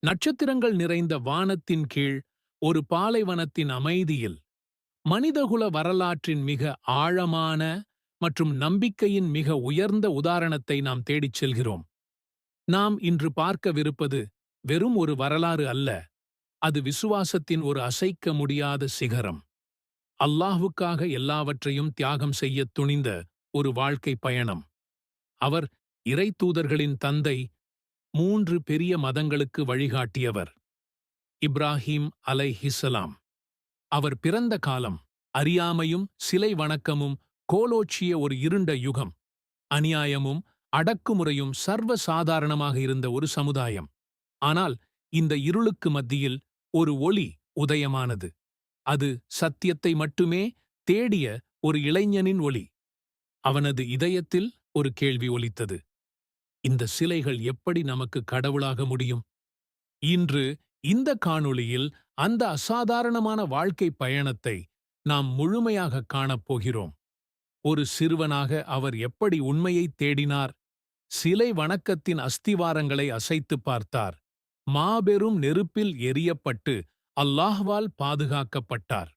நட்சத்திரங்கள் நிறைந்த வானத்தின் கீழ் ஒரு பாலைவனத்தின் அமைதியில் மனிதகுல வரலாற்றின் மிக ஆழமான மற்றும் நம்பிக்கையின் மிக உயர்ந்த உதாரணத்தை நாம் தேடிச் செல்கிறோம். நாம் இன்று பார்க்கவிருப்பது வெறும் ஒரு வரலாறு அல்ல, அது விசுவாசத்தின் ஒரு அசைக்க முடியாத சிகரம். அல்லாஹ்வுக்காக எல்லாவற்றையும் தியாகம் செய்யத் துணிந்த ஒரு வாழ்க்கை பயணம். அவர் இறைத்தூதர்களின் தந்தை, 3 பெரிய மதங்களுக்கு வழிகாட்டியவர். இப்ராஹிம் அலைஹிஸ்ஸலாம். அவர் பிறந்த காலம் அறியாமையும் சிலை வணக்கமும் கோலோச்சிய ஒரு இருண்ட யுகம். அநியாயமும் அடக்குமுறையும் சர்வ சாதாரணமாக இருந்த ஒரு சமுதாயம். ஆனால் இந்த இருளுக்கு மத்தியில் ஒரு ஒளி உதயமானது. அது சத்தியத்தை மட்டுமே தேடிய ஒரு இளைஞனின் ஒளி. அவனது இதயத்தில் ஒரு கேள்வி ஒலித்தது: இந்த சிலைகள் எப்படி நமக்கு கடவுளாக முடியும்? இன்று இந்த காணொளியில் அந்த அசாதாரணமான வாழ்க்கை பயணத்தை நாம் முழுமையாக காணப்போகிறோம். ஒரு சிறுவனாக அவர் எப்படி உண்மையை தேடினார், சிலை வணக்கத்தின் அஸ்திவாரங்களை அசைத்துப் பார்த்தார், மாபெரும் நெருப்பில் எரியப்பட்டு அல்லாஹ்வால் பாதுகாக்கப்பட்டார்.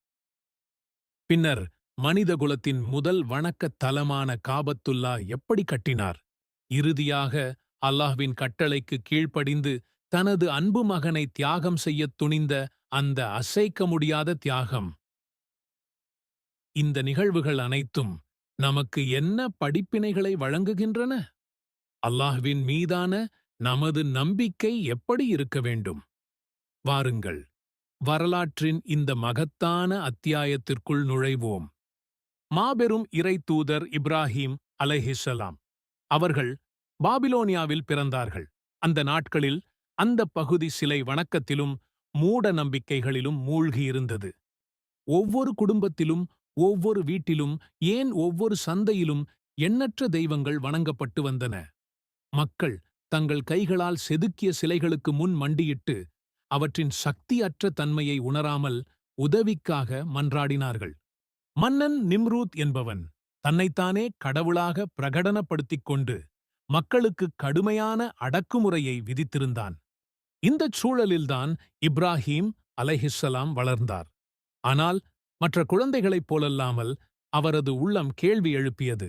பின்னர் மனிதகுலத்தின் முதல் வணக்கத் தலமான காபத்துல்லா எப்படி கட்டினார், இறுதியாக அல்லாஹ்வின் கட்டளைக்கு கீழ்ப்படிந்து தனது அன்பு மகனை தியாகம் செய்யத் துணிந்த அந்த அசைக்க முடியாத தியாகம். இந்த நிகழ்வுகள் அனைத்தும் நமக்கு என்ன படிப்பினைகளை வழங்குகின்றன? அல்லாஹ்வின் மீதான நமது நம்பிக்கை எப்படி இருக்க வேண்டும்? வாருங்கள், வரலாற்றின் இந்த மகத்தான அத்தியாயத்திற்குள் நுழைவோம். மாபெரும் இறைத்தூதர் இப்ராஹிம் அலைஹிஸ்ஸலாம் அவர்கள் பாபிலோனியாவில் பிறந்தார்கள். அந்த நாட்களில் அந்த பகுதி சிலை வணக்கத்திலும் மூட நம்பிக்கைகளிலும் மூழ்கியிருந்தது. ஒவ்வொரு குடும்பத்திலும், ஒவ்வொரு வீட்டிலும், ஏன் ஒவ்வொரு சந்தையிலும் எண்ணற்ற தெய்வங்கள் வணங்கப்பட்டு வந்தன. மக்கள் தங்கள் கைகளால் செதுக்கிய சிலைகளுக்கு முன் மண்டியிட்டு அவற்றின் சக்தியற்ற தன்மையை உணராமல் உதவிக்காக மன்றாடினார்கள். மன்னன் நிம்ரூத் என்பவன் தன்னைத்தானே கடவுளாக பிரகடனப்படுத்திக் கொண்டு மக்களுக்கு கடுமையான அடக்குமுறையை விதித்திருந்தான். இந்தச் சூழலில்தான் இப்ராஹிம் அலைஹிஸ்ஸலாம் வளர்ந்தார். ஆனால் மற்ற குழந்தைகளைப் போலல்லாமல் அவரது உள்ளம் கேள்வி எழுப்பியது: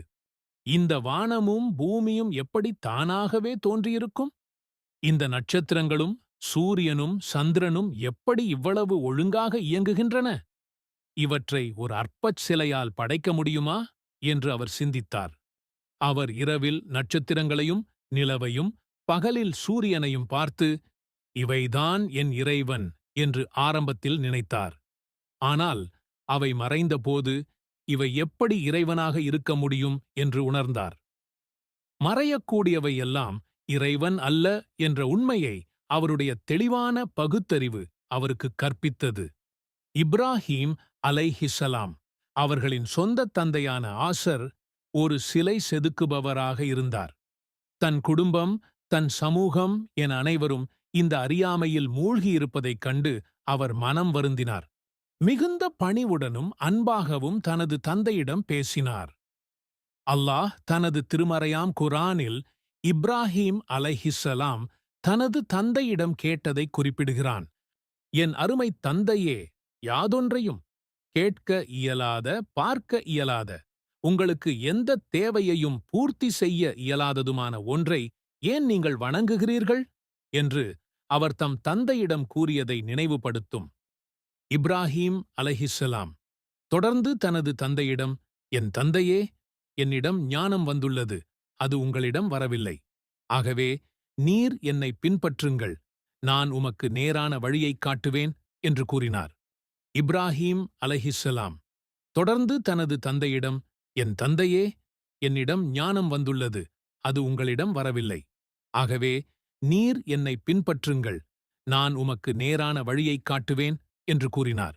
இந்த வானமும் பூமியும் எப்படி தானாகவே தோன்றியிருக்கும்? இந்த நட்சத்திரங்களும் சூரியனும் சந்திரனும் எப்படி இவ்வளவு ஒழுங்காக இயங்குகின்றன? இவற்றை ஒரு அற்பச் சிலையால் படைக்க முடியுமா என்று அவர் சிந்தித்தார். அவர் இரவில் நட்சத்திரங்களையும் நிலவையும் பகலில் சூரியனையும் பார்த்து, இவைதான் என் இறைவன் என்று ஆரம்பத்தில் நினைத்தார். ஆனால் அவை மறைந்தபோது இவை எப்படி இறைவனாக இருக்க முடியும் என்று உணர்ந்தார். மறையக்கூடியவை எல்லாம் இறைவன் அல்ல என்ற உண்மையை அவருடைய தெளிவான பகுத்தறிவு அவருக்கு கற்பித்தது. இப்ராஹிம் அலைஹிஸ்ஸலாம் அவர்களின் சொந்த தந்தையான ஆசர் ஒரு சிலை செதுக்குபவராக இருந்தார். தன் குடும்பம், தன் சமூகம் என அனைவரும் இந்த அறியாமையில் மூழ்கியிருப்பதைக் கண்டு அவர் மனம் வருந்தினார். மிகுந்த பணிவுடனும் அன்பாகவும் தனது தந்தையிடம் பேசினார். அல்லாஹ் தனது திருமறையாம் குர்ஆனில் இப்ராஹிம் அலைஹிஸ்ஸலாம் தனது தந்தையிடம் கேட்டதை குறிப்பிடுகிறான். என் அருமை தந்தையே, யாதொன்றையும் கேட்க இயலாத, பார்க்க இயலாத, உங்களுக்கு எந்த தேவையையும் பூர்த்தி செய்ய இயலாததுமான ஒன்றை ஏன் நீங்கள் வணங்குகிறீர்கள் என்று அவர் தம் தந்தையிடம் கூறியதை நினைவுபடுத்தும். இப்ராஹிம் அலைஹிஸ்ஸலாம் தொடர்ந்து தனது தந்தையிடம், என் தந்தையே, என்னிடம் ஞானம் வந்துள்ளது, அது உங்களிடம் வரவில்லை. ஆகவே நீர் என்னை பின்பற்றுங்கள், நான் உமக்கு நேரான வழியைக் காட்டுவேன் என்று கூறினார். இப்ராஹிம் அலைஹிஸ்ஸலாம் தொடர்ந்து தனது தந்தையிடம், என் தந்தையே, என்னிடம் ஞானம் வந்துள்ளது, அது உங்களிடம் வரவில்லை. ஆகவே நீர் என்னை பின்பற்றுங்கள், நான் உமக்கு நேரான வழியைக் காட்டுவேன் என்று கூறினார்.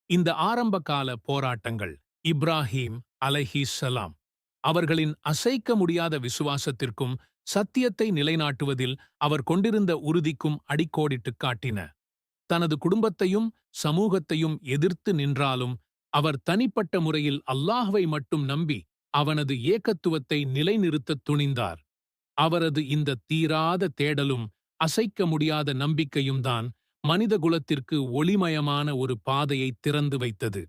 இந்த ஆரம்பகால போராட்டங்கள் இப்ராஹிம் அலைஹிஸ்ஸலாம் அவர்களின் அசைக்க முடியாத விசுவாசத்திற்கும் சத்தியத்தை நிலைநாட்டுவதில் அவர் கொண்டிருந்த உறுதிக்கும் அடிக்கோடிட்டுக் காட்டின. தனது குடும்பத்தையும் சமூகத்தையும் எதிர்த்து நின்றாலும் அவர் தனிப்பட்ட முறையில் அல்லாஹ்வை மட்டும் நம்பி அவனது ஏகத்துவத்தை நிலைநிறுத்தத் துணிந்தார். அவரது இந்த தீராத தேடலும் அசைக்க முடியாத நம்பிக்கையும் தான் மனிதகுலத்திற்கு ஒளிமயமான ஒரு பாதையை திறந்து வைத்தது.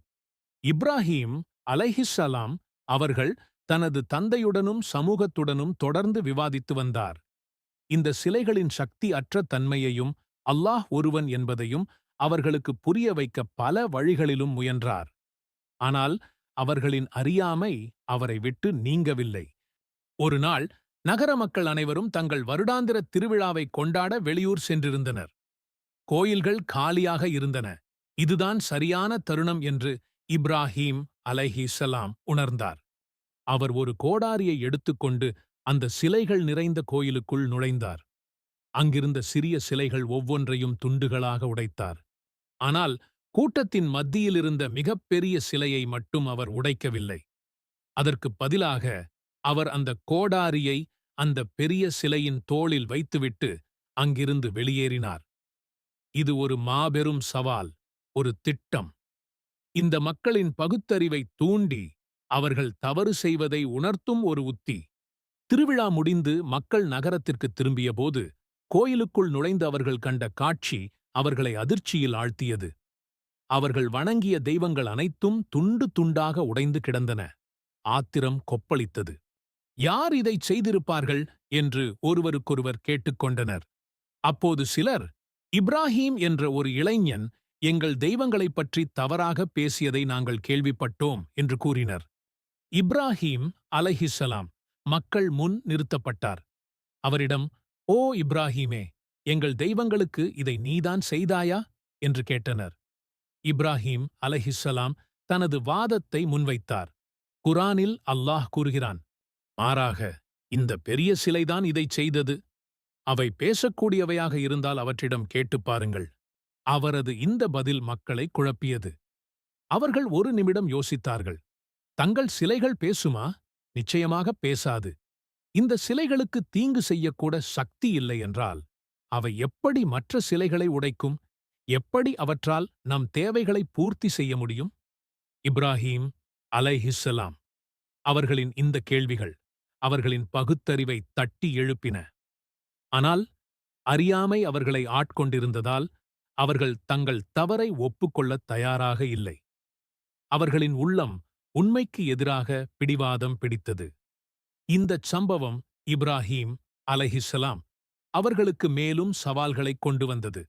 இப்ராஹிம் அலைஹிஸ்ஸலாம் அவர்கள் தனது தந்தையுடனும் சமூகத்துடனும் தொடர்ந்து விவாதித்து வந்தார். இந்த சிலைகளின் சக்தி அற்ற தன்மையையும் அல்லாஹ் ஒருவன் என்பதையும் அவர்களுக்கு புரிய வைக்க பல வழிகளிலும் முயன்றார். ஆனால் அவர்களின் அறியாமை அவரை விட்டு நீங்கவில்லை. ஒரு நாள் நகர மக்கள் அனைவரும் தங்கள் வருடாந்திர திருவிழாவை கொண்டாட வெளியூர் சென்றிருந்தனர். கோயில்கள் காலியாக இருந்தன. இதுதான் சரியான தருணம் என்று இப்ராஹீம் அலைஹிஸ்ஸலாம் உணர்ந்தார். அவர் ஒரு கோடாரியை எடுத்துக்கொண்டு அந்த சிலைகள் நிறைந்த கோயிலுக்குள் நுழைந்தார். அங்கிருந்த சிறிய சிலைகள் ஒவ்வொன்றையும் துண்டுகளாக உடைத்தார். ஆனால் கூட்டத்தின் மத்தியிலிருந்த மிகப்பெரிய சிலையை மட்டும் அவர் உடைக்கவில்லை. அதற்குப் பதிலாக அவர் அந்த கோடாரியை அந்த பெரிய சிலையின் தோளில் வைத்துவிட்டு அங்கிருந்து வெளியேறினார். இது ஒரு மாபெரும் சவால், ஒரு திட்டம். இந்த மக்களின் பகுத்தறிவை தூண்டி அவர்கள் தவறு செய்வதை உணர்த்தும் ஒரு உத்தி. திருவிழா முடிந்து மக்கள் நகரத்திற்கு திரும்பியபோது கோயிலுக்குள் நுழைந்து அவர்கள் கண்ட காட்சி அவர்களை அதிர்ச்சியில் ஆழ்த்தியது. அவர்கள் வணங்கிய தெய்வங்கள் அனைத்தும் துண்டு துண்டாக உடைந்து கிடந்தன. ஆத்திரம் கொப்பளித்தது. யார் இதைச் செய்திருப்பார்கள் என்று ஒருவருக்கொருவர் கேட்டுக்கொண்டனர். அப்போது சிலர், இப்ராஹீம் என்ற ஒரு இளைஞன் எங்கள் தெய்வங்களைப் பற்றி தவறாக பேசியதை நாங்கள் கேள்விப்பட்டோம் என்று கூறினர். இப்ராஹீம் அலைஹிஸ்ஸலாம் மக்கள் முன் நிறுத்தப்பட்டார். அவரிடம், ஓ இப்ராஹீமே, எங்கள் தெய்வங்களுக்கு இதை நீதான் செய்தாயா என்று கேட்டனர். இப்ராஹீம் அலைஹிஸ்ஸலாம் தனது வாதத்தை முன்வைத்தார். குரானில் அல்லாஹ் கூறுகிறான், மாறாக இந்த பெரிய சிலைதான் இதைச் செய்தது. அவை பேசக்கூடியவையாக இருந்தால் அவற்றிடம் கேட்டுப் பாருங்கள். அவரது இந்த பதில் மக்களை குழப்பியது. அவர்கள் ஒரு நிமிடம் யோசித்தார்கள். தங்கள் சிலைகள் பேசுமா? நிச்சயமாக பேசாது. இந்த சிலைகளுக்கு தீங்கு செய்யக்கூட சக்தி இல்லை என்றால் அவை எப்படி மற்ற சிலைகளை உடைக்கும்? எப்படி அவற்றால் நம் தேவைகளை பூர்த்தி செய்ய முடியும்? இப்ராஹீம் அலைஹிஸ்ஸலாம் அவர்களின் இந்த கேள்விகள் அவர்களின் பகுத்தறிவை தட்டி எழுப்பின. ஆனால் அறியாமை அவர்களை ஆட்கொண்டிருந்ததால் அவர்கள் தங்கள் தவறை ஒப்புக்கொள்ளத் தயாராக இல்லை. அவர்களின் உள்ளம் உண்மைக்கு எதிராக பிடிவாதம் பிடித்தது. இந்தச் சம்பவம் இப்ராஹீம் அலைஹிஸ்ஸலாம் அவர்களுக்கு மேலும் சவால்களைக் கொண்டு வந்தது.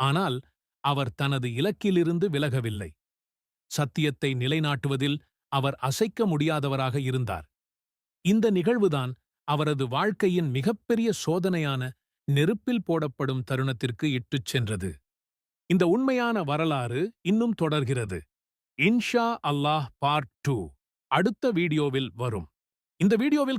ஆனால் அவர் தனது இலக்கிலிருந்து விலகவில்லை. சத்தியத்தை நிலைநாட்டுவதில் அவர் அசைக்க முடியாதவராக இருந்தார். இந்த நிகழ்வுதான் அவரது வாழ்க்கையின் மிகப்பெரிய சோதனையான நெருப்பில் போடப்படும் தருணத்திற்கு இட்டுச் சென்றது. இந்த உண்மையான வரலாறு இன்னும் தொடர்கிறது. இன்ஷா அல்லாஹ் பார்ட் 2 அடுத்த வீடியோவில் வரும். இந்த வீடியோவில்